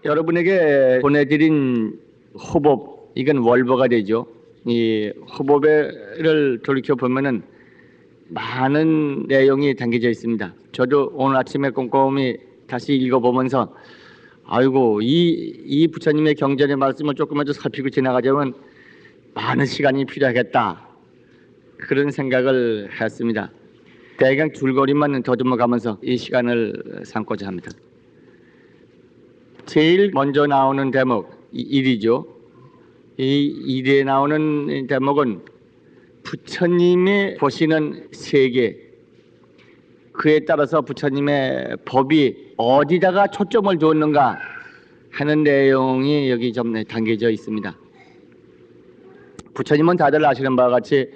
여러분에게 보내드린 호법, 이건 월보가 되죠. 이 호법을 돌이켜 보면은 많은 내용이 담겨져 있습니다. 저도 오늘 아침에 꼼꼼히 다시 읽어보면서 아이고 이 부처님의 경전의 말씀을 조금만 더 살피고 지나가자면 많은 시간이 필요하겠다, 그런 생각을 했습니다. 대강 줄거리만 더듬어 가면서 이 시간을 삼고자 합니다. 제일 먼저 나오는 대목, 일이죠. 이 일에 나오는 대목은 부처님이 보시는 세계, 그에 따라서 부처님의 법이 어디다가 초점을 두었는가 하는 내용이 여기 좀 담겨져 있습니다. 부처님은 다들 아시는 바와 같이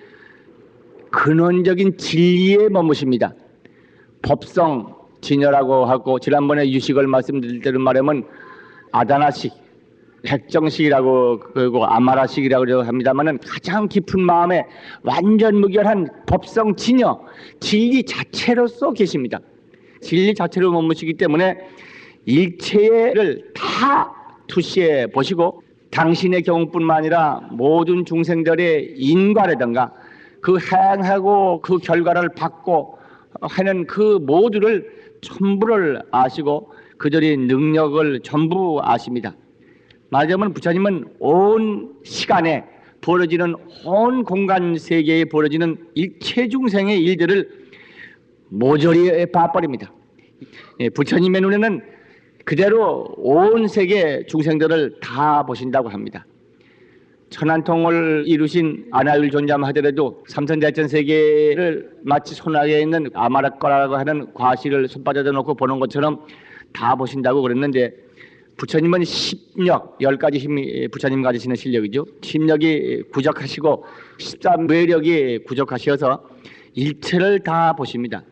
근원적인 진리에 머무십니다. 법성 진여라고 하고, 지난번에 유식을 말씀드릴 때를 말하면 아다나식, 핵정식이라고 그리고 아마라식이라고 합니다만은 가장 깊은 마음에 완전 무결한 법성 진여, 진리 자체로서 계십니다. 진리 자체로 머무시기 때문에 일체를 다 투시해 보시고 당신의 경우뿐만 아니라 모든 중생들의 인과라든가 그 행하고 그 결과를 받고 하는 그 모두를 전부를 아시고 그들의 능력을 전부 아십니다. 말하자면 부처님은 온 시간에 벌어지는 온 공간 세계에 벌어지는 일체 중생의 일들을 모조리 봐버립니다. 부처님의 눈에는 그대로 온 세계 중생들을 다 보신다고 합니다. 천한통을 이루신 아나율 존자만 하더라도 삼천대천 세계를 마치 손아래에 있는 아마라거라고 하는 과실을 손바닥에 놓고 보는 것처럼 다 보신다고 그랬는데, 부처님은 십력, 10가지 힘이 부처님 가지시는 실력이죠. 십력이 구적하시고 13매력이 구적하셔서 일체를 다 보십니다.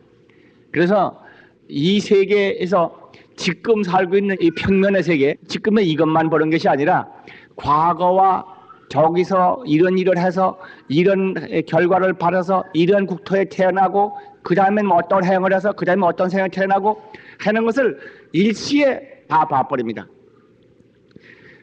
그래서 이 세계에서 지금 살고 있는 이 평면의 세계, 지금은 이것만 보는 것이 아니라 과거와 저기서 이런 일을 해서 이런 결과를 받아서 이런 국토에 태어나고 그 다음엔 어떤 행을 해서 그 다음에 어떤 생에 태어나고 하는 것을 일시에 다 봐버립니다.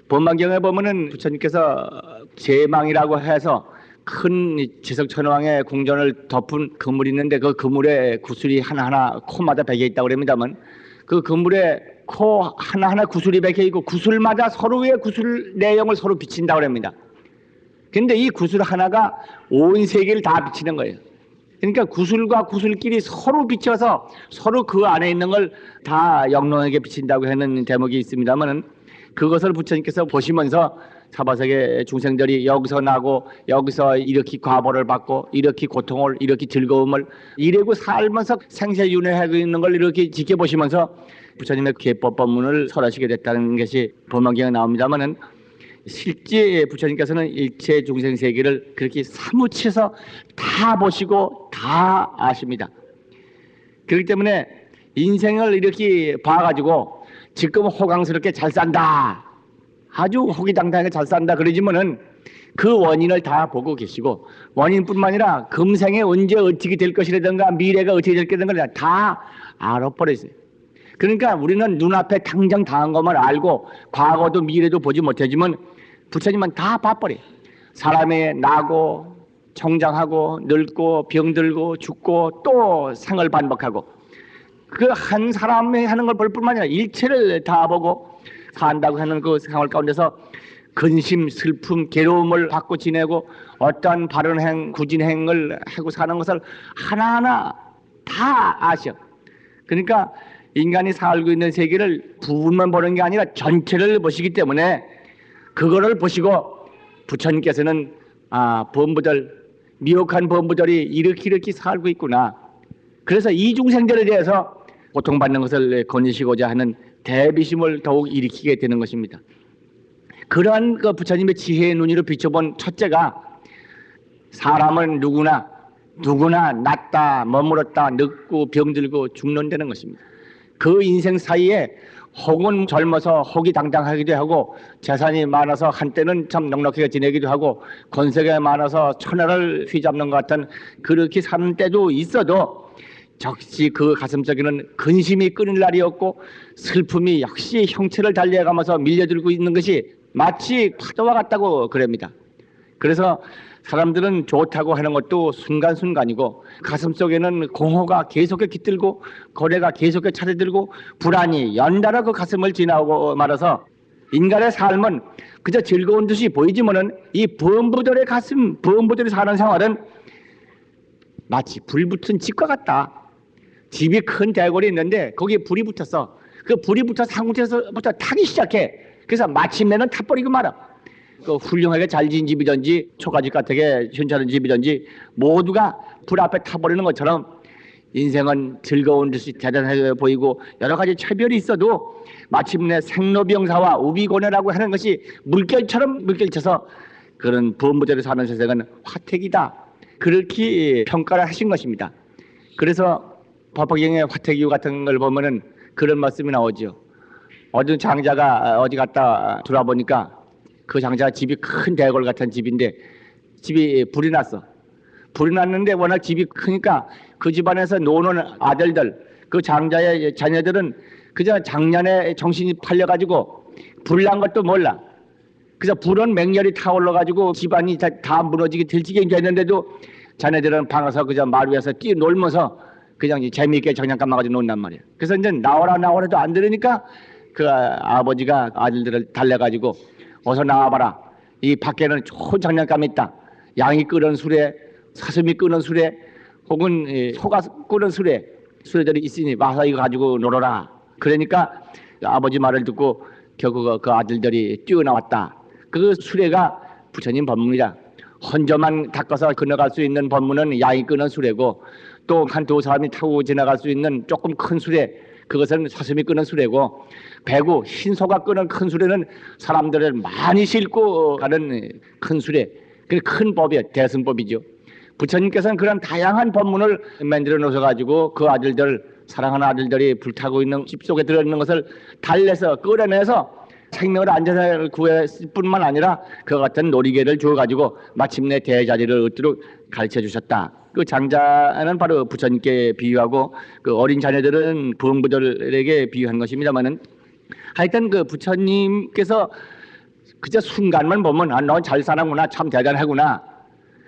법만경에 보면은 부처님께서 제망이라고 해서 큰 지석천왕의 궁전을 덮은 그물이 있는데 그 그물에 구슬이 하나하나 코마다 베겨 있다고 그럽니다만, 그 그물에 코 하나하나 구슬이 베겨 있고 구슬마다 서로의 구슬 내용을 서로 비친다고 합니다. 근데 이 구슬 하나가 온 세계를 다 비치는 거예요. 그러니까 구슬과 구슬끼리 서로 비춰서 서로 그 안에 있는 걸 다 영롱하게 비친다고 하는 대목이 있습니다만은, 그것을 부처님께서 보시면서 사바세계 중생들이 여기서 나고 여기서 이렇게 과보를 받고 이렇게 고통을 이렇게 즐거움을 이래고 살면서 생사윤회하고 있는 걸 이렇게 지켜보시면서 부처님의 계법법문을 설하시게 됐다는 것이 법만경에 나옵니다만은, 실제 부처님께서는 일체 중생 세계를 그렇게 사무치서 다 보시고 다 아십니다. 그렇기 때문에 인생을 이렇게 봐가지고 지금 호강스럽게 잘 산다, 아주 호기당당하게 잘 산다 그러지만은 그 원인을 다 보고 계시고, 원인뿐만 아니라 금생에 언제 어떻게 될 것이라든가 미래가 어떻게 될 것이라든가 다 알아버렸어요. 그러니까 우리는 눈앞에 당장 당한 것만 알고 과거도 미래도 보지 못하지만 부처님은 다 봐버려요. 사람이 나고 성장하고 늙고 병들고 죽고 또 생을 반복하고 그 한 사람이 하는 걸 볼 뿐만 아니라 일체를 다 보고 산다고 하는 그 생활 가운데서 근심, 슬픔, 괴로움을 받고 지내고 어떤 바른 행, 굳은 행을 하고 사는 것을 하나하나 다 아셔. 그러니까 인간이 살고 있는 세계를 부분만 보는 게 아니라 전체를 보시기 때문에 그거를 보시고 부처님께서는 범부들, 미혹한 범부들이 이렇게 살고 있구나, 그래서 이 중생들에 대해서 고통받는 것을 건지시고자 하는 대비심을 더욱 일으키게 되는 것입니다. 그러한 그 부처님의 지혜의 눈으로 비춰본 첫째가, 사람은 누구나 낫다, 머물렀다, 늙고 병들고 죽는다는 것입니다. 그 인생 사이에 혹은 젊어서 호기당당하기도 하고 재산이 많아서 한때는 참 넉넉하게 지내기도 하고 권세가 많아서 천하를 휘잡는 것 같은 그렇게 사는 때도 있어도 적시 그 가슴속에는 근심이 끊을 날이었고 슬픔이 역시 형체를 달리해가면서 밀려들고 있는 것이 마치 파도와 같다고 그럽니다. 그래서 사람들은 좋다고 하는 것도 순간순간이고 가슴속에는 공허가 계속해 깃들고 고뇌가 계속해 차례들고 불안이 연달아 그 가슴을 지나고 말아서 인간의 삶은 그저 즐거운 듯이 보이지만은 이 범부들의 가슴, 범부들이 사는 생활은 마치 불 붙은 집과 같다. 집이 큰 대궐이 있는데 거기에 불이 붙었어. 그 불이 붙어서 한 군데서부터 타기 시작해. 그래서 마침내는 타버리고 말아. 그 훌륭하게 잘 지은 집이든지 초가집 같게 괜찮은 집이든지 모두가 불 앞에 타버리는 것처럼 인생은 즐거운 듯이 대단해 보이고 여러 가지 차별이 있어도 마침내 생로병사와 우비고뇌라고 하는 것이 물결처럼 물결쳐서 그런 범부대로 사는 세상은 화택이다. 그렇게 평가를 하신 것입니다. 그래서 법화경의 화택이유 같은 걸 보면은 그런 말씀이 나오죠. 어떤 장자가 어디 갔다 돌아보니까 그 장자가 집이 큰 대궐 같은 집인데 집이 불이 났어. 불이 났는데 워낙 집이 크니까 그 집안에서 노는 아들들, 그 장자의 자녀들은 그저 장년에 정신이 팔려가지고 불난 것도 몰라. 그래서 불은 맹렬히 타올라가지고 집안이 다 무너지게 들지게 됐는데도 자네들은 방에서 그저 마루에서 뛰어놀면서 그냥 재미있게 장난감 가지고 논단 말이야. 그래서 이제 나오라 나오라도 안 들으니까 그 아버지가 아들들을 달래가지고 어서 나와봐라. 이 밖에는 좋은 장난감이 있다. 양이 끓은 수레, 사슴이 끓은 수레, 혹은 소가 끓은 수레들이 있으니 와서 이거 가지고 놀아라. 그러니까 아버지 말을 듣고 결국 그 아들들이 뛰어나왔다. 그 수레가 부처님 법문이다. 혼자만 닦아서 건너갈 수 있는 법문은 양이 끄는 수레고 또 한 두 사람이 타고 지나갈 수 있는 조금 큰 수레, 그것은 사슴이 끄는 수레고 배구 흰소가 끄는 큰 수레는 사람들을 많이 싣고 가는 큰 수레, 그 큰 법이야. 대승법이죠. 부처님께서는 그런 다양한 법문을 만들어 놓으셔가지고 그 아들들, 사랑하는 아들들이 불타고 있는 집 속에 들어있는 것을 달래서 끌어내서 생명을 안전하게 구했을 뿐만 아니라 그 같은 놀이개를 주어가지고 마침내 대자리를 얻도록 가르쳐 주셨다. 그 장자는 바로 부처님께 비유하고 그 어린 자녀들은 부흥부들에게 비유한 것입니다만은 하여튼 그 부처님께서 그저 순간만 보면 아, 넌 잘 사는구나, 참 대단하구나.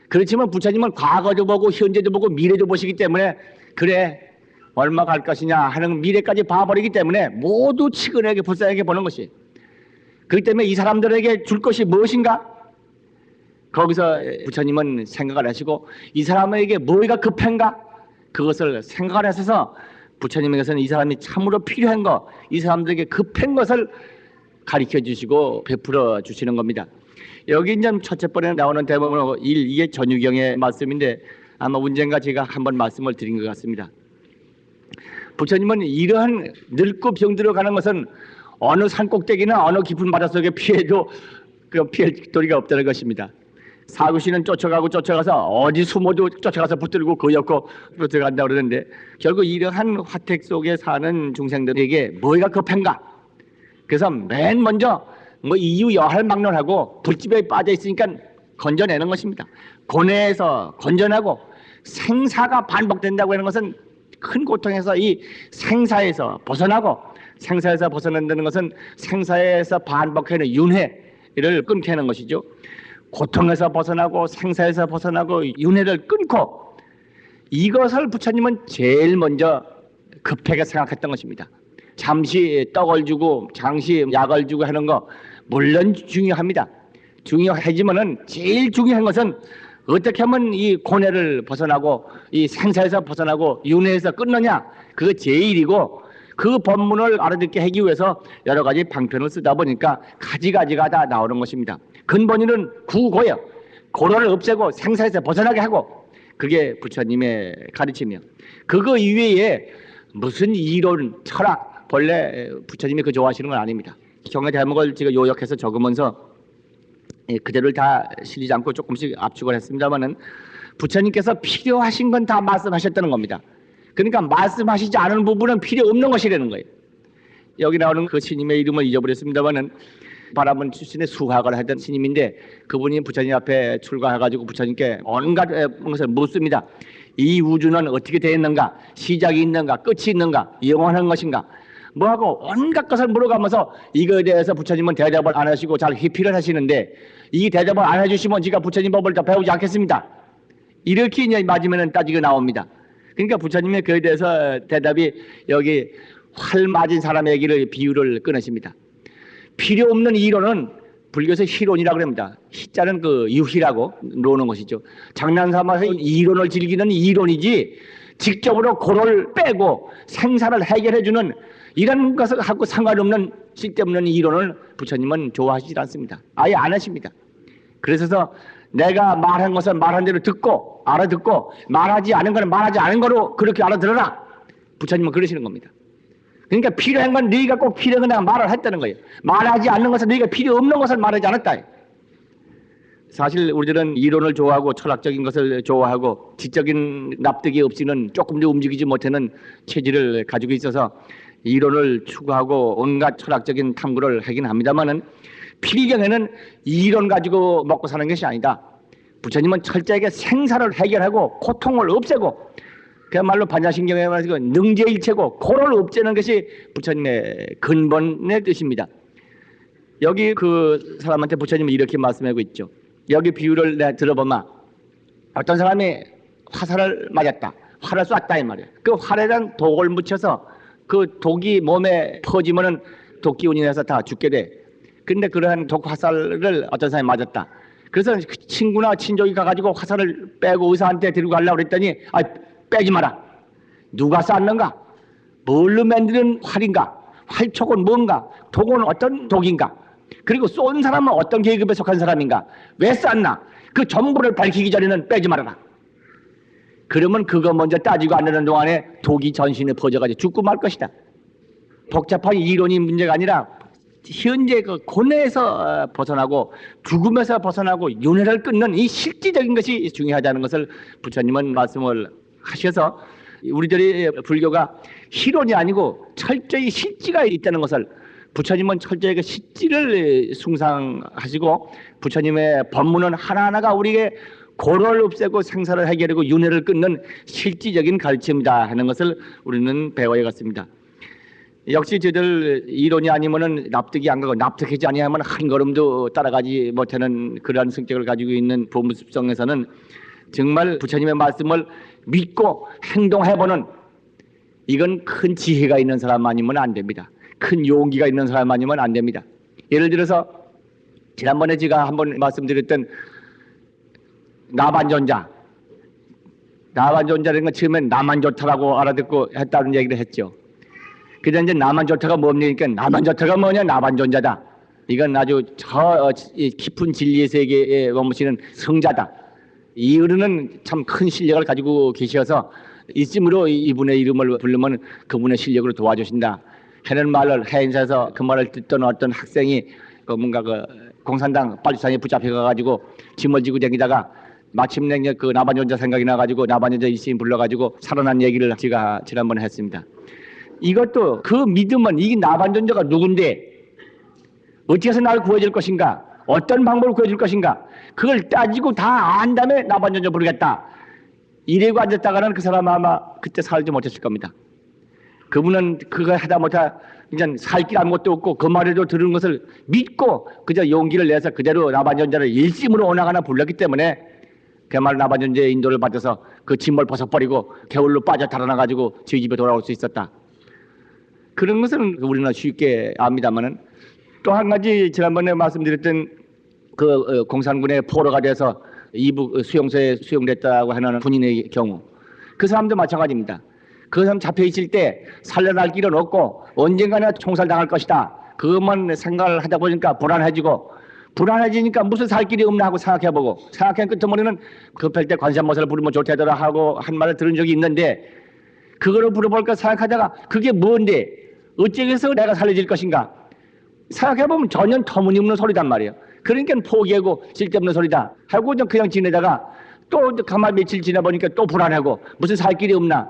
그렇지만 부처님은 과거도 보고 현재도 보고 미래도 보시기 때문에 그래 얼마 갈 것이냐 하는 미래까지 봐버리기 때문에 모두 치근하게 불쌍하게 보는 것이. 그렇기 때문에 이 사람들에게 줄 것이 무엇인가? 거기서 부처님은 생각을 하시고 이 사람에게 뭐가 급한가? 그것을 생각을 하셔서 부처님에게서는 이 사람이 참으로 필요한 것, 이 사람들에게 급한 것을 가르쳐 주시고 베풀어 주시는 겁니다. 여기 이제 첫째 번에 나오는 대법원 1, 이게 전유경의 말씀인데 아마 언젠가 제가 한번 말씀을 드린 것 같습니다. 부처님은 이러한 늙고 병들어 가는 것은 어느 산꼭대기나 어느 깊은 바닷속에 피해도 그 피할 도리가 없다는 것입니다. 사구시는 쫓아가서 어디 숨어도 쫓아가서 붙들고 거였고 들어간다고 그러는데 결국 이러한 화택 속에 사는 중생들에게 뭐가 급한가? 그래서 맨 먼저 뭐 이유 여할 막론하고 불집에 빠져 있으니까 건져내는 것입니다. 고뇌에서 건져내고 생사가 반복된다고 하는 것은 큰 고통에서 이 생사에서 벗어나고 생사에서 벗어난다는 것은 생사에서 반복하는 윤회를 끊게 하는 것이죠. 고통에서 벗어나고 생사에서 벗어나고 윤회를 끊고 이것을 부처님은 제일 먼저 급하게 생각했던 것입니다. 잠시 떡을 주고 잠시 약을 주고 하는 거 물론 중요합니다. 중요하지만은 제일 중요한 것은 어떻게 하면 이 고뇌를 벗어나고 이 생사에서 벗어나고 윤회에서 끊느냐, 그거 제일이고 그 법문을 알아듣게 하기 위해서 여러 가지 방편을 쓰다 보니까 가지가지가 다 나오는 것입니다. 근본이는 구고요. 고로를 없애고 생사에서 벗어나게 하고 그게 부처님의 가르침이요. 그거 이외에 무슨 이론, 철학, 본래 부처님이 그 좋아하시는 건 아닙니다. 경의 대목을 제가 요약해서 적으면서 그대로를 다 실리지 않고 조금씩 압축을 했습니다만은 부처님께서 필요하신 건 다 말씀하셨다는 겁니다. 그러니까 말씀하시지 않은 부분은 필요 없는 것이라는 거예요. 여기 나오는 그 스님의 이름을 잊어버렸습니다만은 바라본 출신의 수학을 하던 스님인데 그분이 부처님 앞에 출가해가지고 부처님께 온갖 것을 묻습니다. 이 우주는 어떻게 되어 있는가, 시작이 있는가, 끝이 있는가, 영원한 것인가, 뭐하고 온갖 것을 물어가면서 이거에 대해서 부처님은 대답을 안 하시고 잘 회피를 하시는데, 이 대답을 안 해주시면 제가 부처님 법을 더 배우지 않겠습니다. 이렇게 이제 맞으면 따지고 나옵니다. 그러니까 부처님의 그에 대해서 대답이 여기 활 맞은 사람의 얘기를 비유를 끊으십니다. 필요 없는 이론은 불교에서 희론이라고 합니다. 희자는 그 유희라고 노는 것이죠. 장난삼아서 이론을 즐기는 이론이지 직접으로 고를 빼고 생사를 해결해주는 이런 것하고 상관없는 쓸데없는 이론을 부처님은 좋아하시지 않습니다. 아예 안 하십니다. 그래서 내가 말한 것을 말한 대로 듣고 알아듣고 말하지 않은 것은 말하지 않은 거로 그렇게 알아들어라. 부처님은 그러시는 겁니다. 그러니까 필요한 건 네가 꼭 필요한 건 말을 했다는 거예요. 말하지 않는 것은 네가 필요 없는 것을 말하지 않았다. 사실 우리들은 이론을 좋아하고 철학적인 것을 좋아하고 지적인 납득이 없이는 조금도 움직이지 못하는 체질을 가지고 있어서 이론을 추구하고 온갖 철학적인 탐구를 하긴 합니다만은 필경에는 이론 가지고 먹고 사는 것이 아니다. 부처님은 철저하게 생사를 해결하고 고통을 없애고 그야말로 반야신경에 말해서 능제일체고 고를 없애는 것이 부처님의 근본의 뜻입니다. 여기 그 사람한테 부처님은 이렇게 말씀하고 있죠. 여기 비유를 내가 들어보면 어떤 사람이 화살을 맞았다. 활을 쐈다 이 말이에요. 그 활에 대한 독을 묻혀서 그 독이 몸에 퍼지면은 독기운이 나서 다 죽게 돼. 근데 그러한 독 화살을 어떤 사람이 맞았다. 그래서 그 친구나 친족이 가가지고 화살을 빼고 의사한테 데리고 가려고 그랬더니 빼지 마라. 누가 쐈는가? 뭘로 만드는 활인가? 활촉은 뭔가? 독은 어떤 독인가? 그리고 쏜 사람은 어떤 계급에 속한 사람인가? 왜 쐈나? 그 전부를 밝히기 전에는 빼지 말아라. 그러면 그거 먼저 따지고 안 하는 동안에 독이 전신에 퍼져가지고 죽고 말 것이다. 복잡한 이론이 문제가 아니라 현재 그 고뇌에서 벗어나고 죽음에서 벗어나고 윤회를 끊는 이 실질적인 것이 중요하다는 것을 부처님은 말씀을 하셔서 우리들의 불교가 희론이 아니고 철저히 실지가 있다는 것을 부처님은 철저히 그 실지를 숭상하시고 부처님의 법문은 하나하나가 우리에게 고를 없애고 생사를 해결하고 윤회를 끊는 실질적인 가르침이다 하는 것을 우리는 배워야겠습니다. 역시 저들 이론이 아니면은 납득이 안 가고 납득하지 아니하면 한 걸음도 따라가지 못하는 그러한 성격을 가지고 있는 보무습성에서는 정말 부처님의 말씀을 믿고 행동해보는 이건 큰 지혜가 있는 사람 아니면 안 됩니다. 큰 용기가 있는 사람 아니면 안 됩니다. 예를 들어서 지난번에 제가 한번 말씀드렸던 나반존자라는 건 처음엔 나만 좋다라고 알아듣고 했다는 얘기를 했죠. 그런데 이제 나만 좋다가 뭡니까? 나만 좋다가 뭐냐? 나반존자다. 이건 아주 저 깊은 진리의 세계에 머무시는 성자다. 이 어른은 참 큰 실력을 가지고 계셔서 이쯤으로 이분의 이름을 부르면 그분의 실력으로 도와주신다 하는 말을 해인사에서 그 말을 듣던 어떤 학생이 그 뭔가 그 공산당 빨주산에 붙잡혀 가가지고 짐을 지고 다니다가 마침내 그 나반존자 생각이 나가지고 나반존자 일신 불러가지고 살아난 얘기를 제가 지난번에 했습니다. 이것도 그 믿음은 이 나반존자가 누군데 어떻게 해서 나를 구해줄 것인가, 어떤 방법으로 구해줄 것인가, 그걸 따지고 다 안 다음에 나반존자 부르겠다 이래고 앉았다가는 그 사람 아마 그때 살지 못했을 겁니다. 그분은 그거 하다 못하 그냥 살 길 아무것도 없고 그 말에도 들은 것을 믿고 그저 용기를 내서 그대로 나반존자를 일심으로 오나가나 불렀기 때문에 그야말로 나반존자의 인도를 받아서 그 짐을 벗어버리고 겨울로 빠져 달아나가지고 저희 집에 돌아올 수 있었다. 그런 것은 우리는 쉽게 압니다만은 또 한 가지 지난번에 말씀드렸던 그 공산군의 포로가 돼서 이북 수용소에 수용됐다고 하는 군인의 경우 그 사람도 마찬가지입니다. 그 사람 잡혀있을 때 살려날 길은 없고 언젠가는 총살당할 것이다. 그것만 생각을 하다 보니까 불안해지니까 무슨 살 길이 없나 하고 생각해보고 생각한 끝머리는 급할 때 관세음보살을 부르면 좋다더라 하고 한 말을 들은 적이 있는데 그거를 부려볼까 생각하다가 그게 뭔데 어찌 해서 내가 살려질 것인가 생각해보면 전혀 터무니없는 소리단 말이에요. 그러니까 포기하고 쓸데없는 소리다 하고 그냥 지내다가 또 가만 며칠 지나보니까 또 불안하고 무슨 살 길이 없나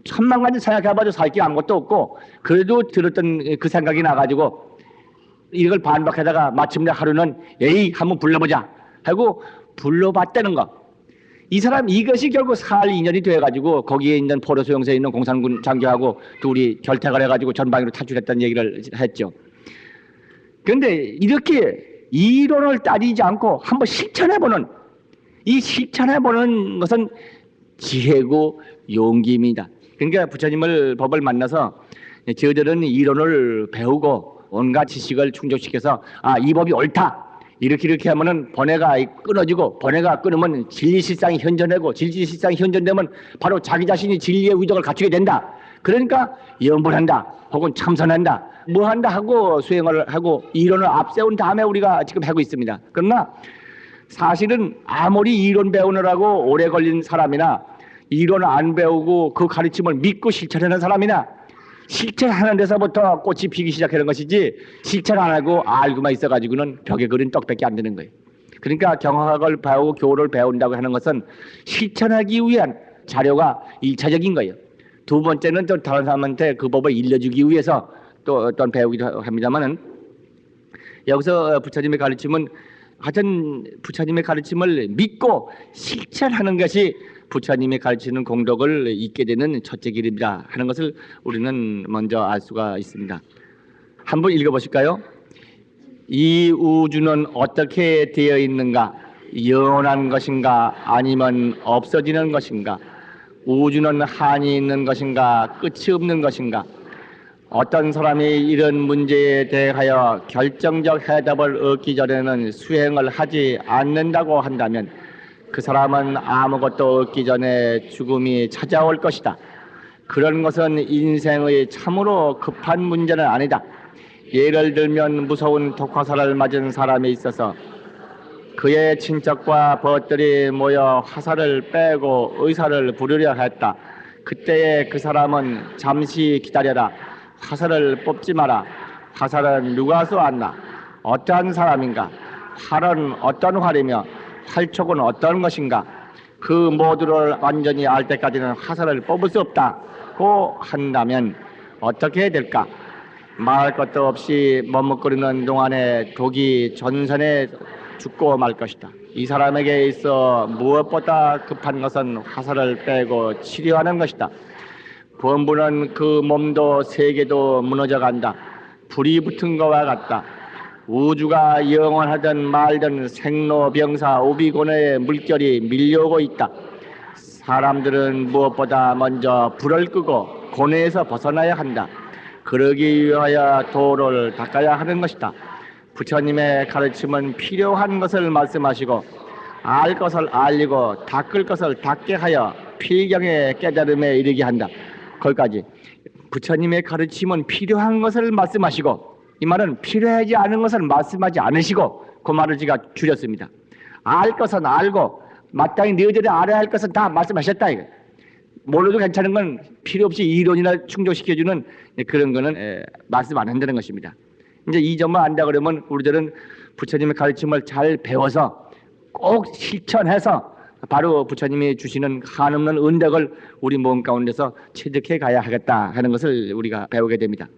천만 가지 생각해봐도 살 길 아무것도 없고 그래도 들었던 그 생각이 나가지고 이걸 반박하다가 마침내 하루는 에이 한번 불러보자 하고 불러봤다는 거. 이 사람 이것이 결국 살 인연이 돼가지고 거기에 있는 포로 수용소에 있는 공산군 장교하고 둘이 결탁을 해가지고 전방위로 탈출했다는 얘기를 했죠. 그런데 이렇게 이론을 따지지 않고 한번 실천해보는, 이 실천해보는 것은 지혜고 용기입니다. 그러니까 부처님을 법을 만나서 저들은 이론을 배우고 온갖 지식을 충족시켜서 이 법이 옳다, 이렇게 하면은 번뇌가 끊어지고, 번뇌가 끊으면 진리실상이 현존되고, 진리실상이 현존되면 바로 자기 자신이 진리의 의덕을 갖추게 된다. 그러니까 염불한다 혹은 참선한다 뭐 한다 하고 수행을 하고 이론을 앞세운 다음에 우리가 지금 하고 있습니다. 그러나 사실은 아무리 이론 배우느라고 오래 걸린 사람이나 이론을 안 배우고 그 가르침을 믿고 실천하는 사람이나 실천하는 데서부터 꽃이 피기 시작하는 것이지, 실천 안 하고 알고만 있어가지고는 벽에 그린 떡밖에 안 되는 거예요. 그러니까 경학을 배우고 교를 배운다고 하는 것은 실천하기 위한 자료가 1차적인 거예요. 두 번째는 또 다른 사람한테 그 법을 일러주기 위해서 또 어떤 배우기도 합니다만은, 여기서 부처님의 가르침은 하여튼 부처님의 가르침을 믿고 실천하는 것이 부처님의 가르치는 공덕을 잊게 되는 첫째 길입니다 하는 것을 우리는 먼저 알 수가 있습니다. 한번 읽어보실까요? 이 우주는 어떻게 되어 있는가? 영원한 것인가 아니면 없어지는 것인가? 우주는 한이 있는 것인가 끝이 없는 것인가? 어떤 사람이 이런 문제에 대하여 결정적 해답을 얻기 전에는 수행을 하지 않는다고 한다면 그 사람은 아무것도 얻기 전에 죽음이 찾아올 것이다. 그런 것은 인생의 참으로 급한 문제는 아니다. 예를 들면 무서운 독화살을 맞은 사람이 있어서 그의 친척과 벗들이 모여 화살을 빼고 의사를 부르려 했다. 그때에 그 사람은 잠시 기다려라. 화살을 뽑지 마라. 화살은 누가 쏘았나? 어떠한 사람인가? 활은 어떤 활이며 활촉은 어떤 것인가? 그 모두를 완전히 알 때까지는 화살을 뽑을 수 없다고 한다면 어떻게 될까? 말할 것도 없이 머뭇거리는 동안에 독이 전선에 죽고 말 것이다. 이 사람에게 있어 무엇보다 급한 것은 화살을 빼고 치료하는 것이다. 범부는 그 몸도 세계도 무너져간다. 불이 붙은 것과 같다. 우주가 영원하든 말든 생로병사 오비고뇌의 물결이 밀려오고 있다. 사람들은 무엇보다 먼저 불을 끄고 고뇌에서 벗어나야 한다. 그러기 위하여 도를 닦아야 하는 것이다. 부처님의 가르침은 필요한 것을 말씀하시고 알 것을 알리고 닦을 것을 닦게 하여 필경의 깨달음에 이르게 한다. 거기까지. 부처님의 가르침은 필요한 것을 말씀하시고, 이 말은 필요하지 않은 것을 말씀하지 않으시고, 그 말을 제가 줄였습니다. 알 것은 알고 마땅히 너희들이 알아야 할 것은 다 말씀하셨다 이거. 몰라도 괜찮은 건 필요 없이 이론이나 충족시켜주는 그런 거는 말씀 안 한다는 것입니다. 이제 이 점만 안다 그러면 우리들은 부처님의 가르침을 잘 배워서 꼭 실천해서 바로 부처님이 주시는 한없는 은덕을 우리 몸 가운데서 체득해 가야 하겠다 하는 것을 우리가 배우게 됩니다.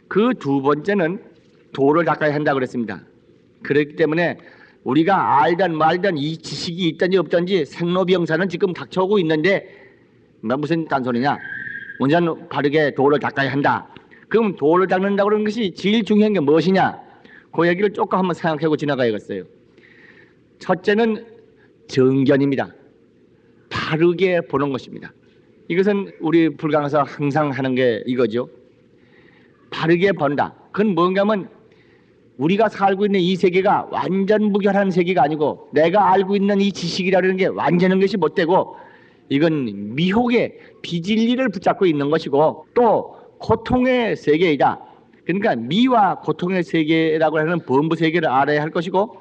그 두 번째는 도를 닦아야 한다고 그랬습니다. 그렇기 때문에 우리가 알든 말든 이 지식이 있든지 없든지 생로병사는 지금 닥쳐오고 있는데 무슨 딴소리냐? 먼저 바르게 도를 닦아야 한다. 그럼 도를 닦는다고 그러는 것이 제일 중요한 게 무엇이냐? 그 얘기를 조금 한번 생각하고 지나가야겠어요. 첫째는 정견입니다. 바르게 보는 것입니다. 이것은 우리 불강에서 항상 하는 게 이거죠. 바르게 본다. 그건 뭔가 하면 우리가 살고 있는 이 세계가 완전 무결한 세계가 아니고 내가 알고 있는 이 지식이라는 게 완전한 것이 못 되고 이건 미혹의 비진리를 붙잡고 있는 것이고 또 고통의 세계이다. 그러니까 미와 고통의 세계라고 하는 범부 세계를 알아야 할 것이고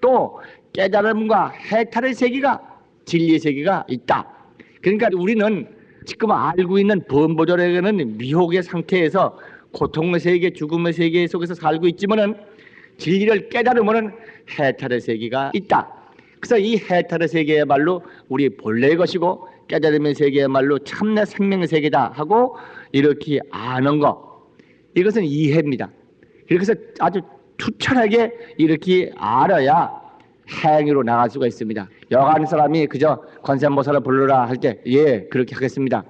또 깨달음과 해탈의 세계가 진리의 세계가 있다. 그러니까 우리는 지금 알고 있는 범부들에게는 미혹의 상태에서 고통의 세계, 죽음의 세계 속에서 살고 있지만은 진리를 깨달으면은 해탈의 세계가 있다. 그래서 이 해탈의 세계야말로 우리 본래의 것이고 깨달음의 세계야말로 참내 생명의 세계다 하고 이렇게 아는 것, 이것은 이해입니다. 그래서 아주 투철하게 이렇게 알아야 행위로 나갈 수가 있습니다. 여간 사람이 그저 관세음보살을 불러라 할 때 예 그렇게 하겠습니다.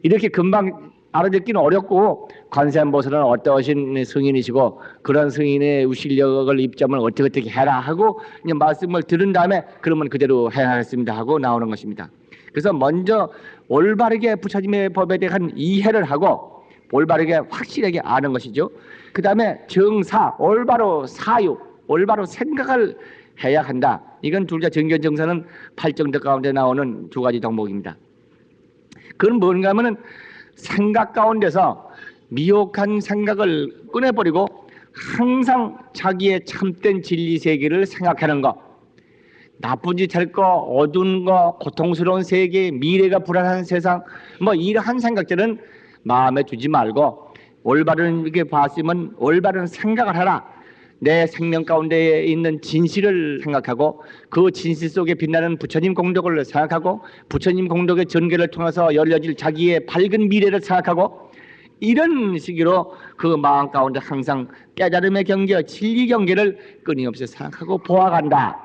이렇게 금방 알아듣기는 어렵고 관세음보살은 어떠신 승인이시고 그런 승인의 우실력을 입점을 어떻게 해라 하고 이제 말씀을 들은 다음에 그러면 그대로 행하겠습니다 하고 나오는 것입니다. 그래서 먼저 올바르게 부처님의 법에 대한 이해를 하고 올바르게 확실하게 아는 것이죠. 그 다음에 정사, 올바로 사유, 올바로 생각을 해야 한다. 이건 둘째 정견정사는 팔정덕 가운데 나오는 두 가지 덕목입니다. 그건 뭔가 하면은 생각 가운데서 미혹한 생각을 꺼내버리고 항상 자기의 참된 진리 세계를 생각하는 것, 나쁜 짓 할 거, 어두운 거, 고통스러운 세계, 미래가 불안한 세상, 뭐 이러한 생각들은 마음에 두지 말고 올바른 이렇게 봤으면 올바른 생각을 하라. 내 생명 가운데 있는 진실을 생각하고 그 진실 속에 빛나는 부처님 공덕을 생각하고 부처님 공덕의 전개를 통해서 열려질 자기의 밝은 미래를 생각하고 이런 식으로 그 마음 가운데 항상 깨달음의 경계, 진리 경계를 끊임없이 생각하고 보아간다.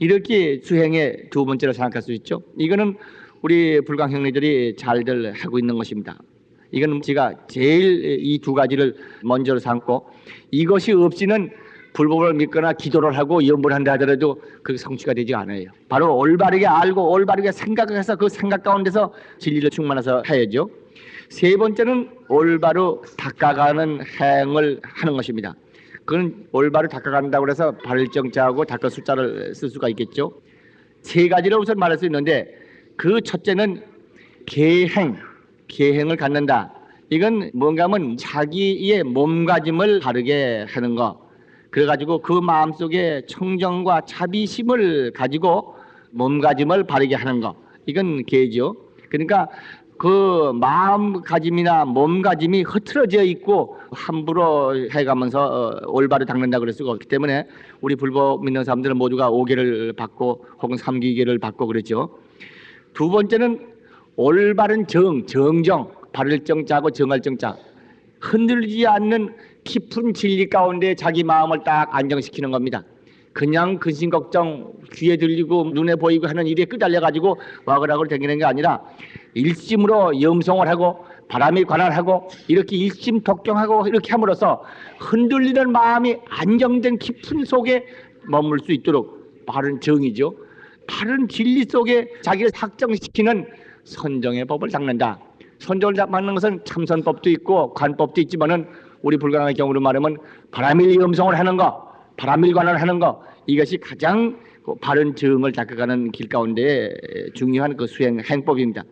이렇게 수행의 두 번째로 생각할 수 있죠. 이거는 우리 불광 형님들이 잘들 하고 있는 것입니다. 이건 제가 제일 이 두 가지를 먼저로 삼고 이것이 없이는 불법을 믿거나 기도를 하고 염불을 한다 하더라도 그게 성취가 되지 않아요. 바로 올바르게 알고 올바르게 생각을 해서 그 생각 가운데서 진리를 충만해서 해야죠. 세 번째는 올바로 닦아가는 행을 하는 것입니다. 그건 올바로 닦아간다고 해서 발정자하고 닦아 숫자를 쓸 수가 있겠죠. 세 가지를 우선 말할 수 있는데 그 첫째는 계행을 갖는다. 이건 뭔가 하면 자기의 몸가짐을 바르게 하는 거. 그래가지고 그 마음속에 청정과 자비심을 가지고 몸가짐을 바르게 하는 거. 이건 계죠. 그러니까 그 마음가짐이나 몸가짐이 흐트러져 있고 함부로 해가면서 올바로 닦는다 그럴 수가 없기 때문에 우리 불법 믿는 사람들은 모두가 5계를 받고 혹은 3기계를 받고 그랬죠. 두 번째는 올바른 정정, 바를 정자고 정할 정자. 흔들리지 않는 깊은 진리 가운데 자기 마음을 딱 안정시키는 겁니다. 그냥 근심 걱정 귀에 들리고 눈에 보이고 하는 일에 끄달려가지고 와그락으로 다니는 게 아니라 일심으로 염송을 하고 바람이 관할하고 이렇게 일심독경하고 이렇게 함으로써 흔들리는 마음이 안정된 깊은 속에 머물 수 있도록 바른 정이죠. 바른 진리 속에 자기를 확정시키는 선정의 법을 닦는다. 선정을 닦는 것은 참선법도 있고 관법도 있지만은 우리 불광의 경우로 말하면 바람일 염송을 하는 거, 바람일관을 하는 거, 이것이 가장 바른 정을 닦아가는 길 가운데 중요한 그 수행 행법입니다.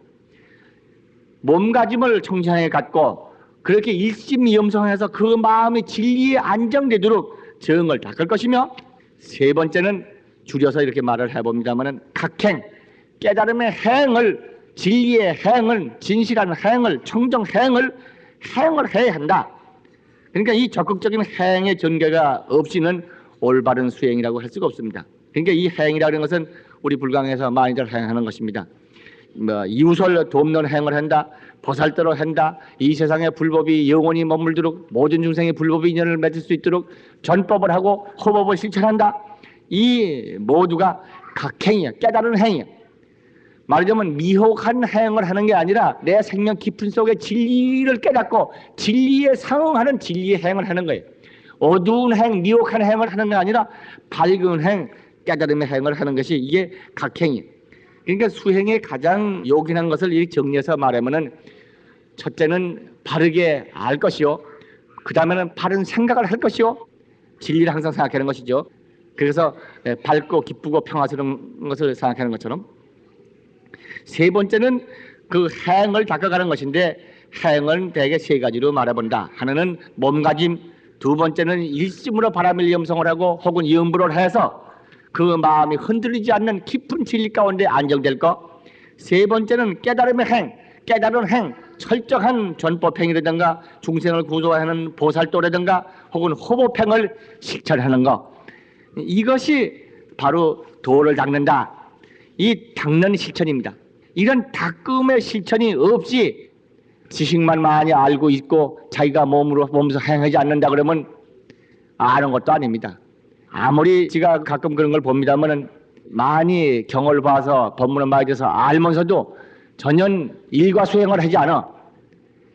몸가짐을 청정하게 갖고 그렇게 일심염성해서 그 마음이 진리에 안정되도록 정을 닦을 것이며, 세 번째는 줄여서 이렇게 말을 해봅니다만은 각행, 깨달음의 행을, 진리의 행을, 진실한 행을, 청정 행을 해야 한다. 그러니까 이 적극적인 행의 전개가 없이는 올바른 수행이라고 할 수가 없습니다. 그러니까 이 행이라는 것은 우리 불광에서 많이들 행하는 것입니다. 이웃을 돕는 행을 한다, 보살도로 한다, 이 세상에 불법이 영원히 머물도록 모든 중생이 불법의 인연을 맺을 수 있도록 전법을 하고 호법을 실천한다. 이 모두가 각행이야, 깨달은 행이야. 말하자면 미혹한 행을 하는 게 아니라 내 생명 깊은 속에 진리를 깨닫고 진리에 상응하는 진리의 행을 하는 거예요. 어두운 행, 미혹한 행을 하는 게 아니라 밝은 행, 깨달음의 행을 하는 것이 이게 각행이에요. 그러니까 수행의 가장 요긴한 것을 이렇게 정리해서 말하면은 첫째는 바르게 알 것이요, 그 다음에는 바른 생각을 할 것이요, 진리를 항상 생각하는 것이죠. 그래서 밝고 기쁘고 평화스러운 것을 생각하는 것처럼, 세 번째는 그 행을 닦아가는 것인데 행은 대개 세 가지로 말해본다. 하나는 몸가짐, 두 번째는 일심으로 바람일 염성을 하고 혹은 염불을 해서 그 마음이 흔들리지 않는 깊은 진리 가운데 안정될 것, 세 번째는 깨달음의 행, 깨달은 행, 철저한 전법행이라든가 중생을 구조하는 보살도라든가 혹은 호법행을 실천하는 것, 이것이 바로 도를 닦는다. 이 닦는 실천입니다. 이런 닦음의 실천이 없이 지식만 많이 알고 있고 자기가 몸으로 행하지 않는다 그러면 아는 것도 아닙니다. 아무리 제가 가끔 그런 걸 봅니다만은 많이 경을 봐서 법문을 많이 들어서 알면서도 전혀 일과 수행을 하지 않아.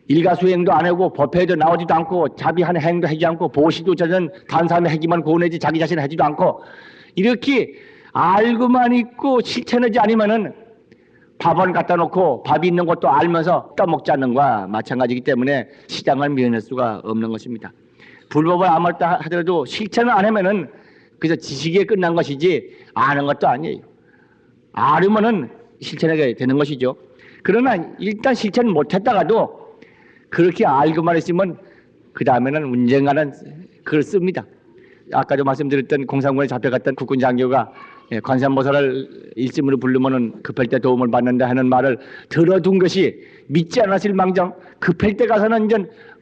일가 수행도 안 하고 법회도 나오지도 않고 자비하는 행도 하지 않고 보시도 전혀 다른 사람의 하기만 고운하지 자기 자신 하지도 않고 이렇게 알고만 있고 실천하지 않으면은 밥은 갖다 놓고 밥이 있는 것도 알면서 떠먹지 않는 것과 마찬가지이기 때문에 시장을 면할 수가 없는 것입니다. 불법을 아무것도 하더라도 실천을 안 하면은 그래서 지식에 끝난 것이지 아는 것도 아니에요. 알으면은 실천하게 되는 것이죠. 그러나 일단 실천 못했다가도 그렇게 알고만 있으면 그 다음에는 언젠가는 그걸 씁니다. 아까도 말씀드렸던 공산군에 잡혀갔던 국군 장교가 관세음보살을 일심으로 부르면은 급할 때 도움을 받는다 하는 말을 들어둔 것이 믿지 않았을 망정 급할 때 가서는 이제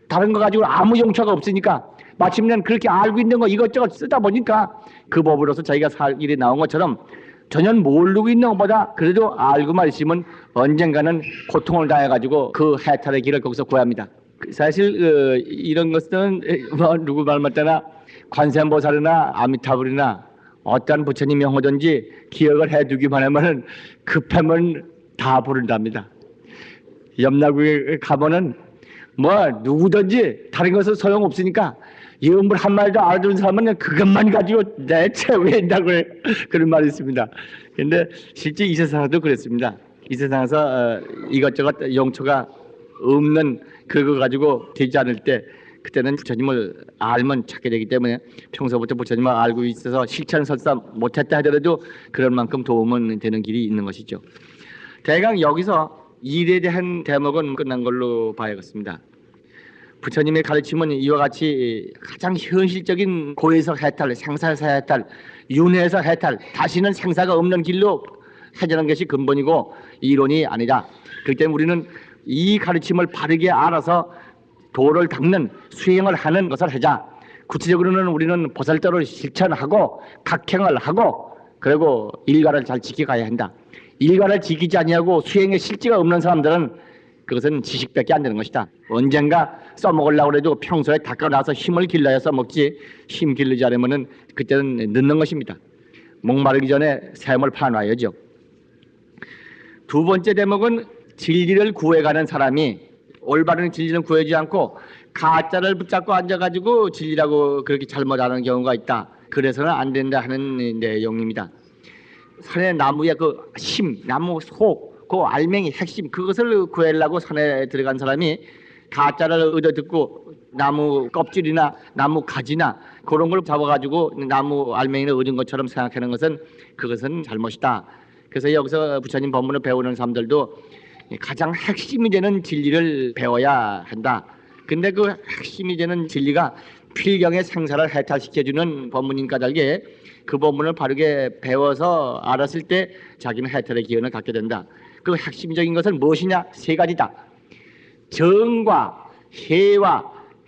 다른 거 가지고 아무 용처가 없으니까 마침내 그렇게 알고 있는 거 이것저것 쓰다 보니까 그 법으로서 자기가 살 일이 나온 것처럼 전혀 모르고 있는 것보다 그래도 알고만 있으면 언젠가는 고통을 당해가지고 그 해탈의 길을 거기서 구합니다. 사실 이런 것은 뭐 누구 말 맞다나 관세음보살이나 아미타불이나 어떤 부처님 명호든지 기억을 해두기만 하면은 급하면 다 부른답니다. 염라국에 가면은 뭐 누구든지 다른 것은 소용없으니까 염불 한 말도 알아듣는 사람은 그것만 가지고 대체 왜 한다고 그런 말이 있습니다. 그런데 실제 이 세상에도 그랬습니다. 이 세상에서 이것저것 용처가 없는 그거 가지고 되지 않을 때 그때는 부처님을 알면 찾게 되기 때문에 평소부터 부처님을 알고 있어서 실천 설사 못했다 하더라도 그런 만큼 도움은 되는 길이 있는 것이죠. 대강 여기서 일에 대한 대목은 끝난 걸로 봐야겠습니다. 부처님의 가르침은 이와 같이 가장 현실적인 고에서 해탈, 생사에서 해탈, 윤회에서 해탈, 다시는 생사가 없는 길로 해전하는 것이 근본이고 이론이 아니다. 그렇기 때문에 우리는 이 가르침을 바르게 알아서 도를 닦는 수행을 하는 것을 하자. 구체적으로는 우리는 보살도를 실천하고 각행을 하고 그리고 일가를 잘 지켜가야 한다. 일가를 지키지 아니하고 수행에 실지가 없는 사람들은 그것은 지식밖에 안 되는 것이다. 언젠가 써먹으려고 해도 평소에 닦아놔서 힘을 길러야 써먹지 힘 길르지 않으면 그때는 늦는 것입니다. 목마르기 전에 샘을 파놔야죠. 두 번째 대목은 진리를 구해가는 사람이 올바른 진리는 구하지 않고 가짜를 붙잡고 앉아가지고 진리라고 그렇게 잘못하는 경우가 있다. 그래서는 안 된다 하는 내용입니다. 산의 나무의 그 심, 나무 속, 그 알맹이 핵심 그것을 구하려고 산에 들어간 사람이 가짜를 얻어듣고 나무 껍질이나 나무 가지나 그런 걸 잡아가지고 나무 알맹이를 얻은 것처럼 생각하는 것은 그것은 잘못이다. 그래서 여기서 부처님 법문을 배우는 사람들도 가장 핵심이 되는 진리를 배워야 한다. 근데 그 핵심이 되는 진리가 필경의 생사를 해탈시켜주는 법문인 까닭에 그 법문을 바르게 배워서 알았을 때 자기는 해탈의 기원을 갖게 된다. 그 핵심적인 것은 무엇이냐? 세 가지다. 정과 해와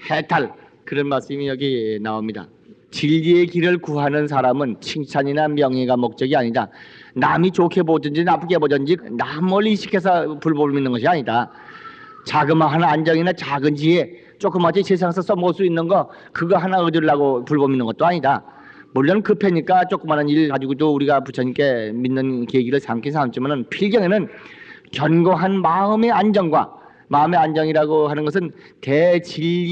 해탈 그런 말씀이 여기 나옵니다. 진리의 길을 구하는 사람은 칭찬이나 명예가 목적이 아니다. 남이 좋게 보든지 나쁘게 보든지 남을 의식해서 불법을 믿는 것이 아니다. 자그마한 안정이나 작은 지혜 조그마치 세상에서 써먹을 수 있는 거 그거 하나 얻으려고 불법 믿는 것도 아니다. 물론 급하니까 조그마한 일 가지고도 우리가 부처님께 믿는 계기를 삼긴 삼지만은 필경에는 견고한 마음의 안정과 마음의 안정이라고 하는 것은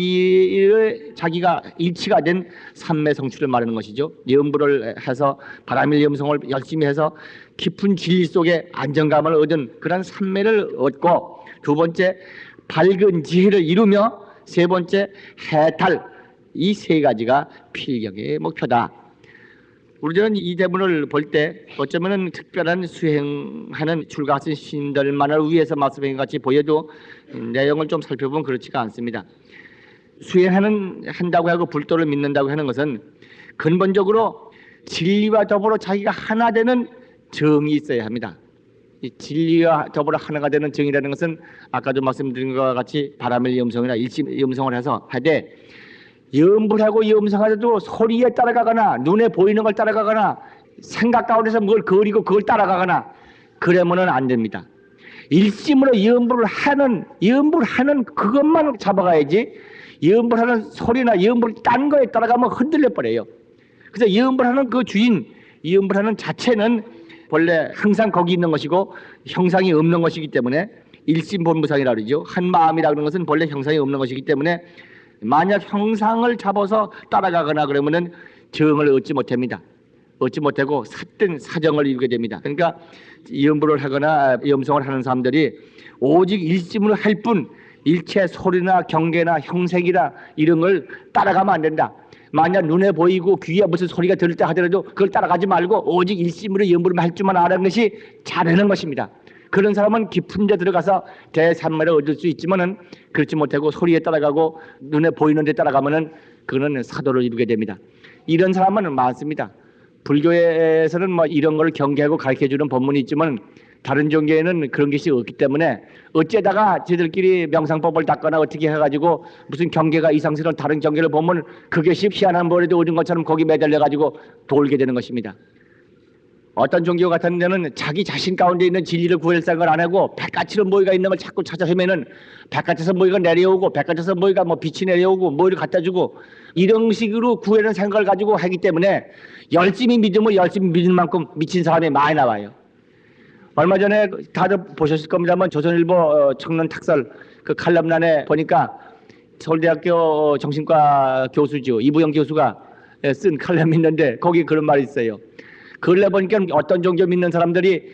대진리를 자기가 일치가 된 삼매 성취를 말하는 것이죠. 염불을 해서 바라밀 염성을 열심히 해서 깊은 진리 속에 안정감을 얻은 그런 삼매를 얻고 두 번째 밝은 지혜를 이루며 세 번째 해탈 이 세 가지가 필경의 목표다. 우리들은 이 대문을 볼 때 어쩌면 특별한 수행하는 출가하신 신들만을 위해서 말씀한 것 같이 보여도 내용을 좀 살펴보면 그렇지가 않습니다. 한다고 하고 불도를 믿는다고 하는 것은 근본적으로 진리와 더불어 자기가 하나 되는 정이 있어야 합니다. 이 진리와 더불어 하나가 되는 정이라는 것은 아까도 말씀드린 것과 같이 바라밀 염성이나 일심 염성을 해서 하되 염불하고 염성하여도 소리에 따라가거나 눈에 보이는 걸 따라가거나 생각 가운데서 뭘 그리고 그걸 따라가거나 그러면은 안 됩니다. 일심으로 염불하는 그것만 잡아가야지 염불하는 소리나 염불 딴 거에 따라가면 흔들려 버려요. 그래서 염불하는 그 주인 염불하는 자체는 본래 항상 거기 있는 것이고 형상이 없는 것이기 때문에 일심본무상이라고 그러죠. 한 마음이라는 는 것은 본래 형상이 없는 것이기 때문에 만약 형상을 잡아서 따라가거나 그러면은 정을 얻지 못합니다. 얻지 못하고 삿된 사정을 이루게 됩니다. 그러니까 염불을 하거나 염송을 하는 사람들이 오직 일심으로 할 뿐 일체 소리나 경계나 형색이나 이런 걸 따라가면 안 된다. 만약 눈에 보이고 귀에 무슨 소리가 들을 때 하더라도 그걸 따라가지 말고 오직 일심으로 염불을 할 줄만 아는 것이 잘하는 것입니다. 그런 사람은 깊은 데 들어가서 대산매를 얻을 수 있지만은 그렇지 못하고 소리에 따라가고 눈에 보이는 데 따라가면은 그거는 사도를 이루게 됩니다. 이런 사람은 많습니다. 불교에서는 뭐 이런 걸 경계하고 가르쳐주는 법문이 있지만 다른 종교에는 그런 것이 없기 때문에 어째다가 저들끼리 명상법을 닦거나 어떻게 해가지고 무슨 경계가 이상스러운 다른 경계를 보면 그것이 희한한 벌에도 오른 것처럼 거기 매달려가지고 돌게 되는 것입니다. 어떤 종교 같은 데는 자기 자신 가운데 있는 진리를 구할 생각을 안 하고 바깥으로 뭐가 있는 걸 자꾸 찾아 헤매는 바깥에서 뭐가 내려오고 바깥에서 뭐가 뭐 빛이 내려오고 뭐를 갖다 주고 이런 식으로 구하는 생각을 가지고 하기 때문에 열심히 믿으면 열심히 믿을 만큼 미친 사람이 많이 나와요. 얼마 전에 다들 보셨을 겁니다만 조선일보 청년 탁설 그 칼럼란에 보니까 서울대학교 정신과 교수죠. 이부영 교수가 쓴 칼럼이 있는데 거기 그런 말이 있어요. 그걸 보니까 어떤 종교 믿는 사람들이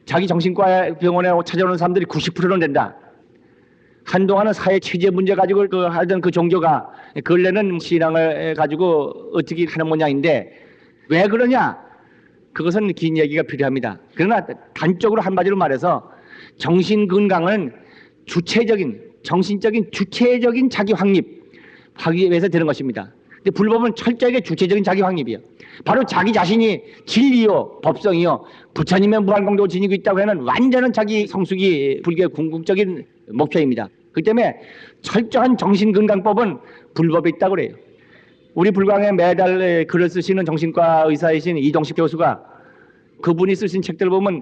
자기 정신과 병원에 찾아오는 사람들이 90%는 된다. 한동안은 사회 체제 문제 가지고 하던 그 종교가 근래는 신앙을 가지고 어떻게 하는 모양인데 왜 그러냐? 그것은 긴 얘기가 필요합니다. 그러나 단적으로 한마디로 말해서 정신 건강은 주체적인 정신적인 주체적인 자기 확립하기 위해서 되는 것입니다. 근데 불법은 철저하게 주체적인 자기 확립이에요. 바로 자기 자신이 진리요 법성이요 부처님의 무한공도 지니고 있다고 하는 완전한 자기 성숙이 불교의 궁극적인 목표입니다. 그렇기 때문에 철저한 정신건강법은 불법에 있다고 그래요. 우리 불광에 매달 글을 쓰시는 정신과 의사이신 이동식 교수가 그분이 쓰신 책들을 보면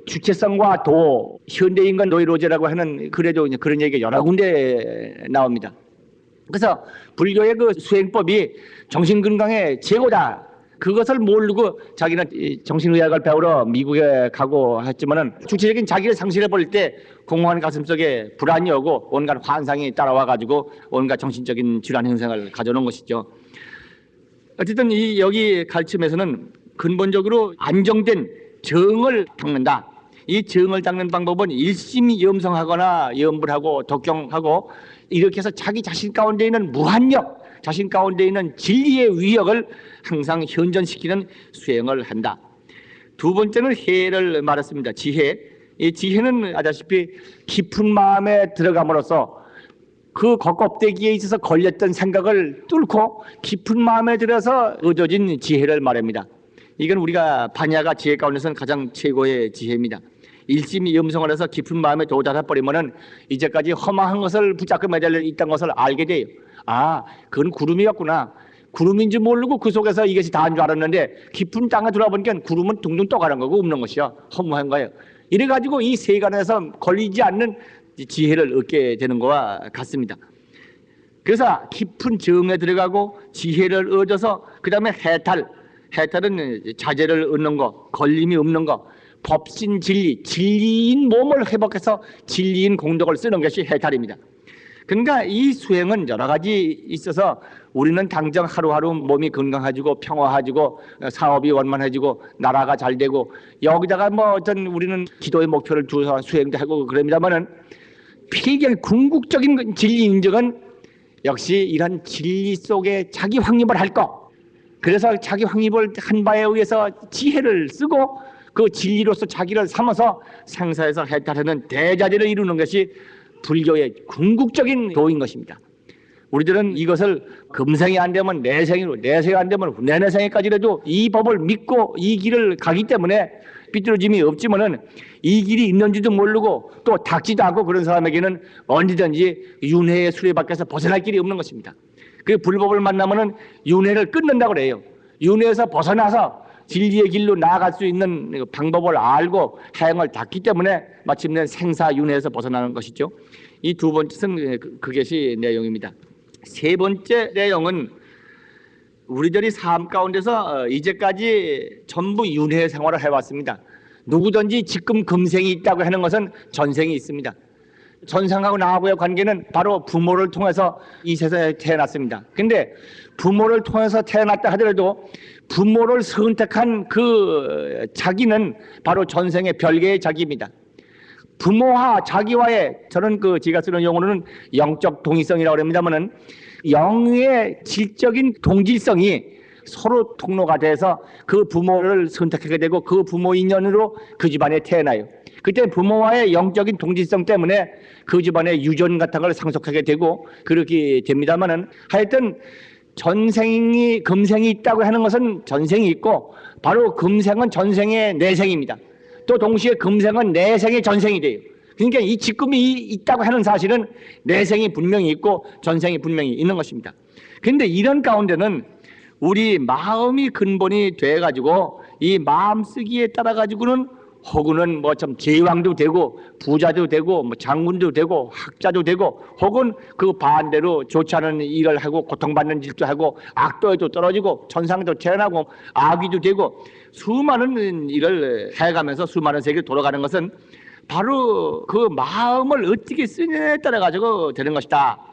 주체성과 도, 현대인간 노이로제라고 하는 글에도 그런 얘기가 여러 군데 나옵니다. 그래서 불교의 그 수행법이 정신건강의 최고다. 그것을 모르고 자기는 정신의학을 배우러 미국에 가고 했지만은 주체적인 자기를 상실해 버릴 때 공허한 가슴속에 불안이 오고 온갖 환상이 따라와 가지고 온갖 정신적인 질환 현상을 가져오는 것이죠. 어쨌든 이 여기 가르침에서는 근본적으로 안정된 정을 닦는다. 이 정을 닦는 방법은 일심이 염성하거나 염불하고 독경하고 이렇게 해서 자기 자신 가운데 있는 무한력, 자신 가운데 있는 진리의 위력을 항상 현존시키는 수행을 한다. 두 번째는 해를 말했습니다. 지혜. 이 지혜는 아다시피 깊은 마음에 들어감으로써 그 겉껍데기에 있어서 걸렸던 생각을 뚫고 깊은 마음에 들어서 얻어진 지혜를 말합니다. 이건 우리가 반야가 지혜 가운데서는 가장 최고의 지혜입니다. 일심이 염성을 해서 깊은 마음에 도달해버리면은 이제까지 허망한 것을 붙잡고 매달려 있던 것을 알게 돼요. 아, 그건 구름이었구나. 구름인지 모르고 그 속에서 이것이 다인 줄 알았는데 깊은 땅에 들어보니까 구름은 둥둥 떠가는 거고 없는 것이야. 허무한 거예요. 이래가지고 이 세간에서 걸리지 않는 지혜를 얻게 되는 것과 같습니다. 그래서 깊은 정에 들어가고 지혜를 얻어서 그 다음에 해탈은 자제를 얻는 거, 걸림이 없는 거, 법신 진리, 진리인 몸을 회복해서 진리인 공덕을 쓰는 것이 해탈입니다. 그러니까 이 수행은 여러 가지 있어서 우리는 당장 하루하루 몸이 건강해지고 평화해지고 사업이 원만해지고 나라가 잘 되고 여기다가 뭐 어떤 우리는 기도의 목표를 두어서 수행도 하고 그럽니다만은 필경 궁극적인 진리 인정은 역시 이런 진리 속에 자기 확립을 할 것. 그래서 자기 확립을 한 바에 의해서 지혜를 쓰고 그 진리로서 자기를 삼아서 생사에서 해탈하는 대자재를 이루는 것이 불교의 궁극적인 도인 것입니다. 우리들은 이것을 금생이 안 되면 내생으로, 내생이 안 되면 내내생에까지라도 이 법을 믿고 이 길을 가기 때문에 삐뚤어짐이 없지만은 이 길이 있는지도 모르고 또 닥지도 않고 그런 사람에게는 언제든지 윤회의 수레밖에서 벗어날 길이 없는 것입니다. 그 불법을 만나면은 윤회를 끊는다고 그래요. 윤회에서 벗어나서 진리의 길로 나아갈 수 있는 방법을 알고 행을 닦기 때문에 마침내 생사윤회에서 벗어나는 것이죠. 이 두 번째는 그것이 내용입니다. 세 번째 내용은 우리들이 삶 가운데서 이제까지 전부 윤회 생활을 해왔습니다. 누구든지 지금 금생이 있다고 하는 것은 전생이 있습니다. 전생하고 나하고의 관계는 바로 부모를 통해서 이 세상에 태어났습니다. 근데 부모를 통해서 태어났다 하더라도 부모를 선택한 그 자기는 바로 전생의 별개의 자기입니다. 부모와 자기와의, 저는 제가 쓰는 용어는 영적 동의성이라고 합니다만은, 영의 질적인 동질성이 서로 통로가 돼서 그 부모를 선택하게 되고 그 부모 인연으로 그 집안에 태어나요. 그때 부모와의 영적인 동질성 때문에 그 집안의 유전 같은 걸 상속하게 되고 그렇게 됩니다만은, 하여튼 전생이 금생이 있다고 하는 것은 전생이 있고, 바로 금생은 전생의 내생입니다. 또 동시에 금생은 내생의 전생이 돼요. 그러니까 이 지금이 있다고 하는 사실은 내생이 분명히 있고 전생이 분명히 있는 것입니다. 그런데 이런 가운데는 우리 마음이 근본이 돼가지고 이 마음 쓰기에 따라 가지고는 혹은 뭐 좀 제왕도 되고 부자도 되고 뭐 장군도 되고 학자도 되고, 혹은 그 반대로 좋지 않은 일을 하고 고통받는 짓도 하고 악도에도 떨어지고 천상도 태어나고 아귀도 되고 수많은 일을 해가면서 수많은 세계를 돌아가는 것은 바로 그 마음을 어떻게 쓰느냐에 따라 가지고 되는 것이다.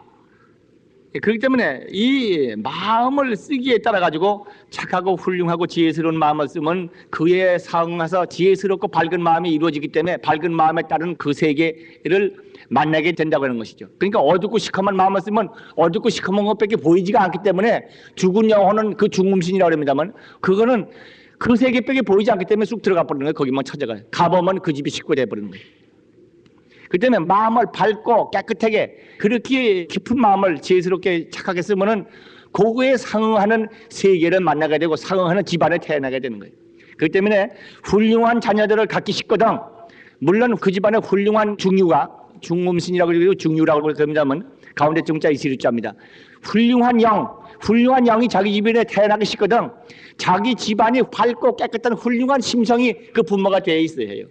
그렇기 때문에 이 마음을 쓰기에 따라 가지고 착하고 훌륭하고 지혜스러운 마음을 쓰면 그에 상응해서 지혜스럽고 밝은 마음이 이루어지기 때문에 밝은 마음에 따른 그 세계를 만나게 된다고 하는 것이죠. 그러니까 어둡고 시커먼 마음을 쓰면 어둡고 시커먼 것밖에 보이지가 않기 때문에 죽은 영혼은 그 중음신이라고 합니다만, 그거는 그 세계밖에 보이지 않기 때문에 쑥 들어가 버리는 거예요. 거기만 찾아가요. 가보면 그 집이 식구 돼버리는 거예요. 그 때문에 마음을 밝고 깨끗하게 그렇게 깊은 마음을 지혜스럽게 착하게 쓰면은 그거에 상응하는 세계를 만나게 되고 상응하는 집안에 태어나게 되는 거예요. 그렇기 때문에 훌륭한 자녀들을 갖기 쉽거든. 물론 그 집안에 훌륭한 중유가, 중음신이라고 그러고 중유라고 그럽니다만 가운데 중자 이시루자입니다. 훌륭한 영이 자기 집안에 태어나기 쉽거든. 자기 집안이 밝고 깨끗한 훌륭한 심성이 그 부모가 되어 있어야 해요.